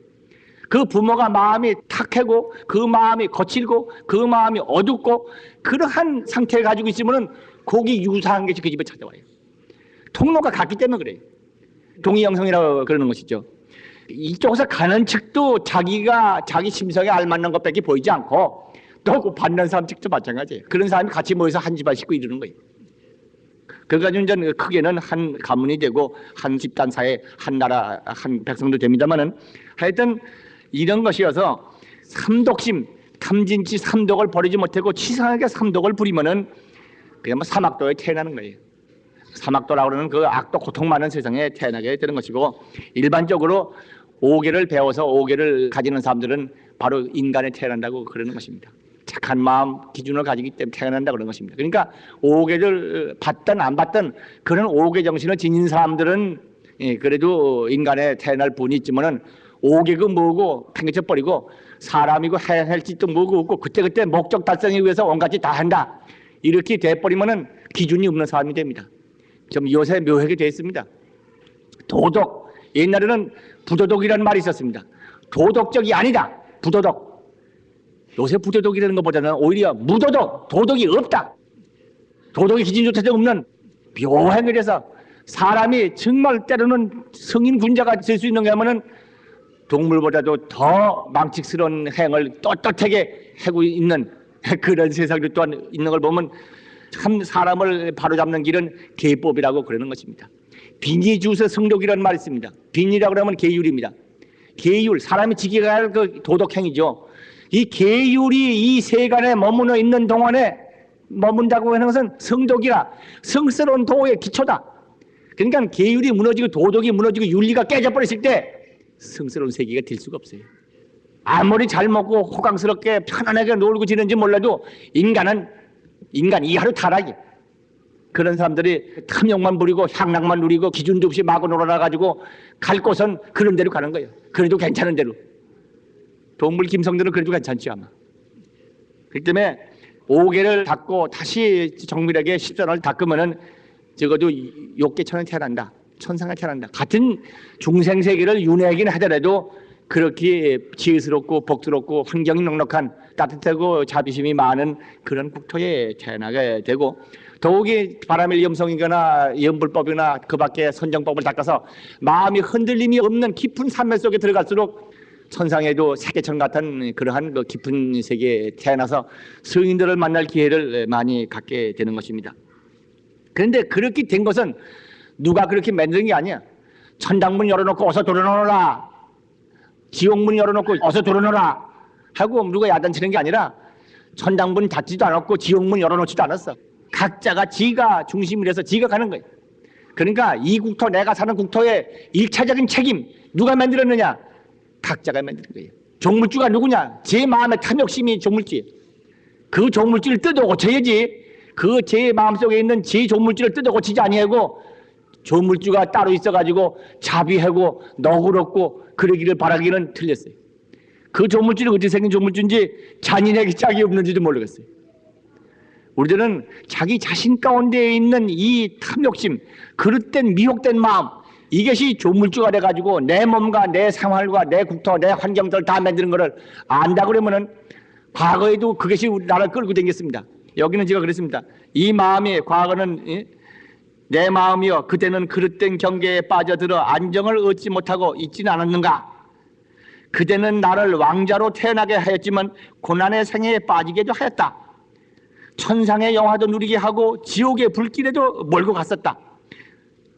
그 부모가 마음이 탁하고 그 마음이 거칠고 그 마음이 어둡고 그러한 상태를 가지고 있으면 거기 유사한 것이 그 집에 찾아와요. 통로가 같기 때문에 그래요. 동의영성이라고 그러는 것이죠. 이쪽에서 가는 측도 자기가 자기 심성에 알맞는 것밖에 보이지 않고 또 그 받는 사람 측도 마찬가지예요. 그런 사람이 같이 모여서 한 집안 식구 이루는 거예요. 그래가지고 이제 크게는 한 가문이 되고 한 집단 사회, 한 나라, 한 백성도 됩니다만은, 하여튼 이런 것이어서 삼독심, 탐진치 삼독을 버리지 못하고 치사하게 삼독을 부리면은 그냥 뭐 사막도에 태어나는 거예요. 사막도라고 그러는 그 악도 고통 많은 세상에 태어나게 되는 것이고, 일반적으로 오계를 배워서 오계를 가지는 사람들은 바로 인간에 태어난다고 그러는 것입니다. 착한 마음 기준을 가지기 때문에 태어난다고 그러는 것입니다. 그러니까 오계를 받든 안 받든 그런 오계 정신을 지닌 사람들은 그래도 인간에 태어날 분이 있지만은, 오계가 뭐고 팽개쳐 버리고 사람이고 해야 할 짓도 뭐고 없고 그때그때 목적 달성을 위해서 온갖 짓 다 한다, 이렇게 돼버리면은 기준이 없는 사람이 됩니다. 좀 요새 묘하게 되어 있습니다. 도덕, 옛날에는 부도덕이라는 말이 있었습니다. 도덕적이 아니다, 부도덕. 요새 부도덕이라는 것보다는 오히려 무도덕, 도덕이 없다, 도덕의 기준조차 없는 묘한 것에서 사람이 정말 때로는 성인 군자가 될 수 있는 게 하면은 동물보다도 더 망측스러운 행을 떳떳하게 하고 있는 그런 세상도 또한 있는 걸 보면 참 사람을 바로잡는 길은 계법이라고 그러는 것입니다. 빈의주서 성독이라는 말이 있습니다. 빈의라고 하면 계율입니다. 계율, 사람이 지켜야 할 그 도덕행위죠. 이 계율이 이 세간에 머무르 있는 동안에 머문다고 하는 것은 성독이라 성스러운 도의 기초다. 그러니까 계율이 무너지고 도덕이 무너지고 윤리가 깨져버렸을 때 성스러운 세계가 될 수가 없어요. 아무리 잘 먹고 호강스럽게 편안하게 놀고 지는지 몰라도 인간 이하로 타락이. 그런 사람들이 탐욕만 부리고 향락만 누리고 기준도 없이 마구 놀아가지고 갈 곳은 그런 데로 가는 거예요. 그래도 괜찮은 대로. 동물 김성들은 그래도 괜찮지 아마. 그렇기 때문에 오계를 닦고 다시 정밀하게 십선을 닦으면은 적어도 욕계천은 태어난다, 천상에 태어난다. 같은 중생세계를 윤회하긴 하더라도 그렇게 지혜스럽고 복스럽고 환경이 넉넉한 따뜻하고 자비심이 많은 그런 국토에 태어나게 되고, 더욱이 바람의 염성이거나 염불법이나 그 밖에 선정법을 닦아서 마음이 흔들림이 없는 깊은 산맥 속에 들어갈수록 천상에도 세계천 같은 그러한 그 깊은 세계에 태어나서 성인들을 만날 기회를 많이 갖게 되는 것입니다. 그런데 그렇게 된 것은 누가 그렇게 만든 게 아니야. 천당문 열어놓고 어서 들어오너라, 지옥문 열어놓고 어서 들어오너라 하고 누가 야단치는 게 아니라 천당문 닫지도 않았고 지옥문 열어놓지도 않았어. 각자가 지가 중심이 돼서 지가 가는 거예요. 그러니까 이 국토, 내가 사는 국토의 일차적인 책임 누가 만들었느냐? 각자가 만드는 거예요. 종물주가 누구냐? 제 마음의 탐욕심이 종물주예요. 그 종물주를 뜯어 고쳐야지. 그 제 마음속에 있는 제 종물주를 뜯어 고치지 아니하고 종물주가 따로 있어가지고 자비하고 너그럽고 그러기를 바라기는 틀렸어요. 그 종물주는 어떻게 생긴 종물주인지 잔인하게 짝이 없는지도 모르겠어요. 우리들은 자기 자신 가운데 있는 이 탐욕심, 그릇된 미혹된 마음, 이것이 조물주가 돼가지고 내 몸과 내 생활과 내 국토, 내 환경들을 다 만드는 것을 안다 그러면은 과거에도 그것이 우리나라를 끌고 다녔습니다. 여기는 제가 그랬습니다. 이 마음이 과거는 내 마음이여 그때는 그릇된 경계에 빠져들어 안정을 얻지 못하고 있지는 않았는가? 그때는 나를 왕자로 태어나게 하였지만 고난의 생애에 빠지게도 하였다. 천상의 영화도 누리게 하고 지옥의 불길에도 몰고 갔었다.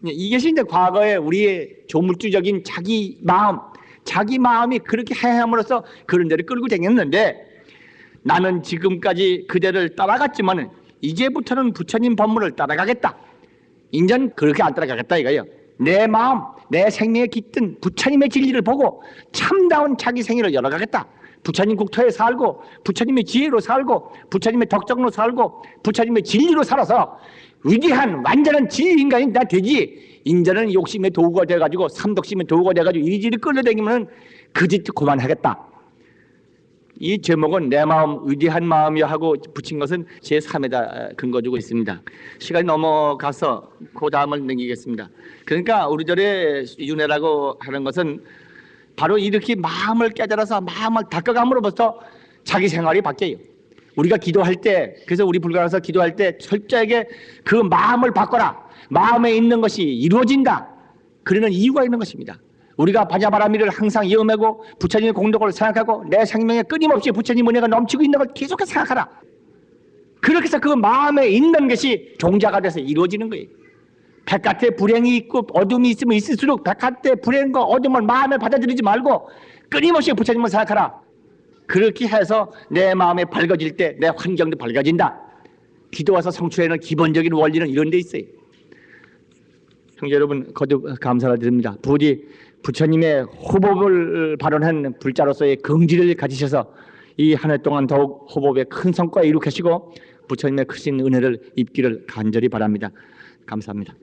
이것이 이제 과거에 우리의 조물주적인 자기 마음이 그렇게 행함으로써 그런 데를 끌고 다녔는데, 나는 지금까지 그대를 따라갔지만 이제부터는 부처님 법문을 따라가겠다. 인전 그렇게 안 따라가겠다 이거예요. 내 마음, 내 생명에 깃든 부처님의 진리를 보고 참다운 자기 생애를 열어가겠다. 부처님 국토에 살고 부처님의 지혜로 살고 부처님의 덕정으로 살고 부처님의 진리로 살아서 위대한 완전한 진리 인간이 다 되지. 인자는 욕심의 도구가 돼가지고 삼독심의 도구가 돼가지고 이리저리 끌려다니면 그 짓 그만하겠다. 이 제목은 내 마음 위대한 마음이여 하고 붙인 것은 제3에다 근거 주고 있습니다. 시간이 넘어가서 그 다음을 넘기겠습니다. 그러니까 우리들의 윤회라고 하는 것은 바로 이렇게 마음을 깨달아서 마음을 닦아감으로부터 자기 생활이 바뀌어요. 우리가 기도할 때, 그래서 우리 불가에서 기도할 때 철저하게 그 마음을 바꿔라. 마음에 있는 것이 이루어진다. 그러는 이유가 있는 것입니다. 우리가 바자바라미를 항상 이어매고 부처님의 공덕을 생각하고 내 생명에 끊임없이 부처님 은혜가 넘치고 있는 걸 계속해서 생각하라. 그렇게 해서 그 마음에 있는 것이 종자가 돼서 이루어지는 거예요. 바깥에 불행이 있고 어둠이 있으면 있을수록 바깥에 불행과 어둠을 마음에 받아들이지 말고 끊임없이 부처님을 생각하라. 그렇게 해서 내 마음이 밝아질 때 내 환경도 밝아진다. 기도와서 성취하는 기본적인 원리는 이런 데 있어요. 형제 여러분, 거듭 감사를 드립니다. 부디 부처님의 호법을 발언한 불자로서의 긍지를 가지셔서 이 한 해 동안 더욱 호법의 큰 성과에 이룩하시고 부처님의 크신 은혜를 입기를 간절히 바랍니다. 감사합니다.